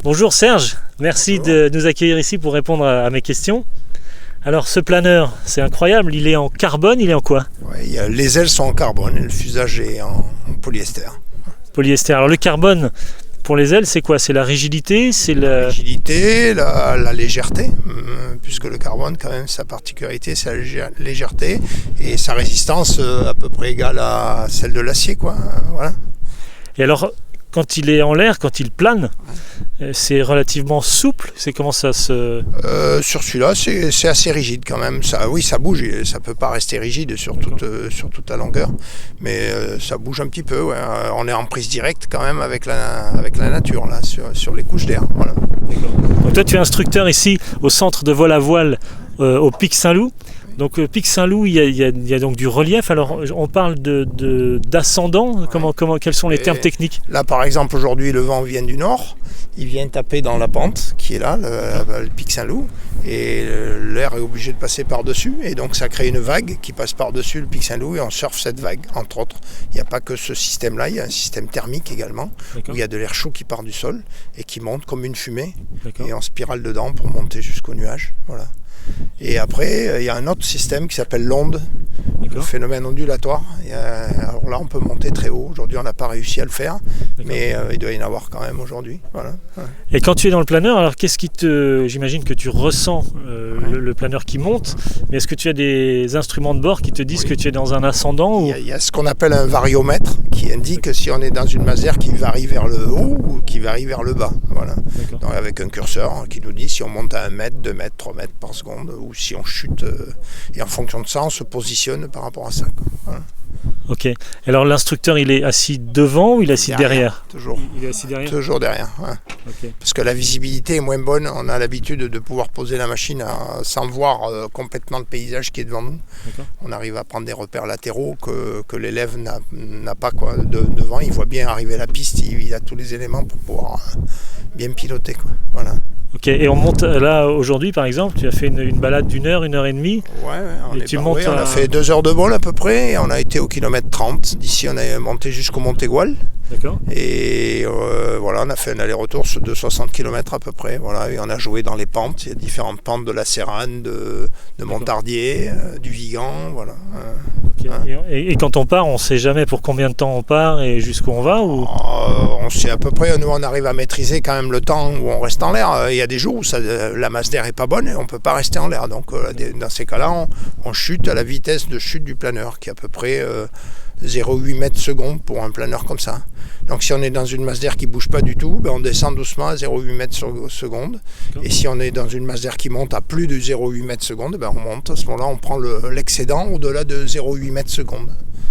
Bonjour Serge, merci de nous accueillir ici pour répondre à mes questions. Alors ce planeur, c'est incroyable, il est en carbone, il est en quoi? Les ailes sont en carbone et le fuselage est en polyester. Polyester. Alors le carbone, pour les ailes, c'est quoi? C'est la rigidité, La rigidité, la légèreté, puisque le carbone, quand même, sa particularité, c'est la légèreté et sa résistance à peu près égale à celle de l'acier, quoi. Voilà. Et alors, quand il est en l'air, quand il plane, c'est relativement souple. C'est comment ça se... Sur celui-là, c'est assez rigide quand même. Oui, ça bouge. Ça peut pas rester rigide sur toute la longueur, mais ça bouge un petit peu. Ouais. On est en prise directe quand même avec la nature là, sur les couches d'air. Voilà. Donc toi, tu es instructeur ici au centre de vol à voile au Pic Saint-Loup. Donc Pic Saint-Loup, il y a donc du relief. Alors on parle d'ascendant. Quels sont les termes techniques? Là, par exemple, aujourd'hui, le vent vient du nord. Il vient taper dans la pente qui est là, le Pic Saint-Loup, et l'air est obligé de passer par-dessus, et donc ça crée une vague qui passe par-dessus le Pic Saint-Loup, et on surfe cette vague, entre autres. Il n'y a pas que ce système-là, il y a un système thermique également, où il y a de l'air chaud qui part du sol et qui monte comme une fumée, et on spirale dedans pour monter jusqu'au nuage. Voilà. Et après, il y a un autre système qui s'appelle l'onde, le phénomène ondulatoire. Alors là, on peut monter très haut. Aujourd'hui, on n'a pas réussi à le faire, mais il doit y en avoir quand même aujourd'hui. Voilà. Et quand tu es dans le planeur, alors j'imagine que tu ressens le planeur qui monte, mais est-ce que tu as des instruments de bord qui te disent que tu es dans un ascendant Il y a ce qu'on appelle un variomètre qui indique si on est dans une masse d'air qui varie vers le haut ou qui varie vers le bas. Voilà. Donc, avec un curseur qui nous dit si on monte à 1 mètre, 2 mètres, 3 mètres par seconde, ou si on chute, et en fonction de ça on se positionne par rapport à ça. Voilà. Ok. Alors l'instructeur, il est assis devant ou il est assis derrière? Toujours. Il est assis derrière. Toujours derrière. Ouais. Okay. Parce que la visibilité est moins bonne. On a l'habitude de pouvoir poser la machine sans voir complètement le paysage qui est devant nous. On arrive à prendre des repères latéraux que l'élève n'a pas quoi. Devant, il voit bien arriver la piste. Il a tous les éléments pour pouvoir bien piloter. Quoi. Voilà. Ok, et on monte là aujourd'hui par exemple, tu as fait une balade d'1 heure, 1 heure et demie. Ouais, on a fait 2 heures de vol à peu près, et on a été au kilomètre 30. D'ici on a monté jusqu'au Montégoal. D'accord. Et voilà, on a fait un aller-retour de 60 km à peu près. Voilà, et on a joué dans les pentes. Il y a différentes pentes de la Sérane, de Montardier, du Vigan. Voilà. Okay. Et quand on part, on ne sait jamais pour combien de temps on part et jusqu'où on va ou... On sait à peu près, nous on arrive à maîtriser quand même le temps où on reste en l'air. Il y a des jours où la masse d'air n'est pas bonne et on ne peut pas rester en l'air. Donc dans ces cas-là, on chute à la vitesse de chute du planeur qui est à peu près 0,8 mètres secondes pour un planeur comme ça. Donc si on est dans une masse d'air qui ne bouge pas du tout, on descend doucement à 0,8 mètres secondes. Et si on est dans une masse d'air qui monte à plus de 0,8 mètres secondes, on monte. À ce moment-là, on prend l'excédent au-delà de 0,8 mètres secondes.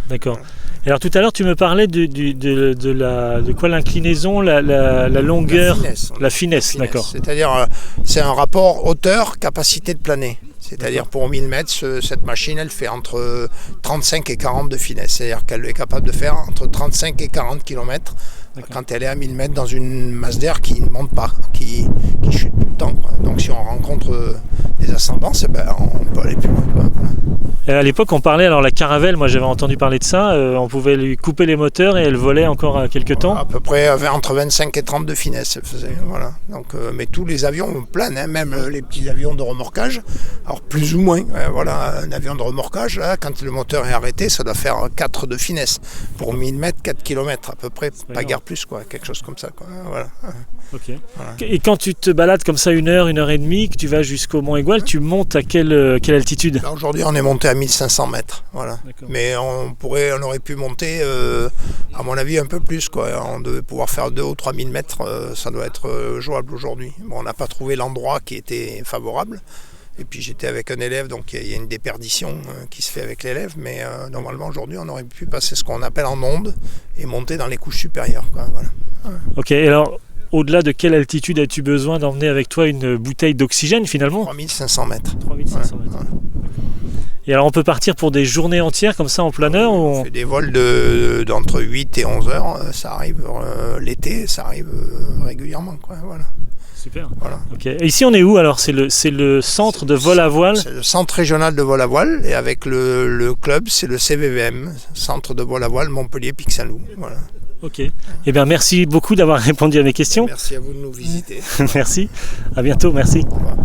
D'accord. Voilà. Alors tout à l'heure, tu me parlais de quoi l'inclinaison, la longueur, la finesse, d'accord. C'est-à-dire, c'est un rapport hauteur-capacité de planer. C'est-à-dire pour 1000 mètres, cette machine, elle fait entre 35 et 40 de finesse. C'est-à-dire qu'elle est capable de faire entre 35 et 40 km quand elle est à 1000 mètres dans une masse d'air qui ne monte pas, qui chute tout le temps. Quoi. Donc si on rencontre des ascendances, on peut aller plus loin. Quoi. Voilà. Et à l'époque, on parlait, alors la Caravelle, moi j'avais entendu parler de ça, on pouvait lui couper les moteurs et elle volait encore quelques temps. À peu près entre 25 et 30 de finesse, elle faisait. Voilà. Donc, mais tous les avions planent, même les petits avions de remorquage, alors plus ou moins. Voilà, un avion de remorquage, là, quand le moteur est arrêté, ça doit faire 4 de finesse. Pour 1000 mètres, 4 km à peu près, pas guère plus, quoi, quelque chose comme ça. Quoi. Voilà. Okay. Voilà. Et quand tu te balades comme ça 1 heure, 1 heure et demie, que tu vas jusqu'au Mont-Égual, tu montes à quelle altitude? Là, aujourd'hui, on est monté à 1500 mètres. Voilà. Mais on aurait pu monter, à mon avis, un peu plus. Quoi. On devait pouvoir faire 2 ou 3000 mètres. Ça doit être jouable aujourd'hui. Bon, on n'a pas trouvé l'endroit qui était favorable. Et puis j'étais avec un élève, donc il y a une déperdition qui se fait avec l'élève. Mais normalement, aujourd'hui, on aurait pu passer ce qu'on appelle en onde et monter dans les couches supérieures. Quoi. Voilà. Ok, alors... Au-delà de quelle altitude as-tu besoin d'emmener avec toi une bouteille d'oxygène finalement? 3500 mètres. 3500 mètres. Ouais. Et alors on peut partir pour des journées entières comme ça en planeur On fait des vols d'entre 8 et 11 heures. Ça arrive l'été, ça arrive régulièrement. Quoi, voilà. Super. Voilà. Okay. Et ici on est où alors? C'est le centre de vol à voile? C'est le centre régional de vol à voile et avec le club c'est le CVVM, centre de vol à voile Montpellier Pic Saint-Loup. Voilà. Ok. Eh bien, merci beaucoup d'avoir répondu à mes questions. Merci à vous de nous visiter. Merci. À bientôt. Merci. Au revoir.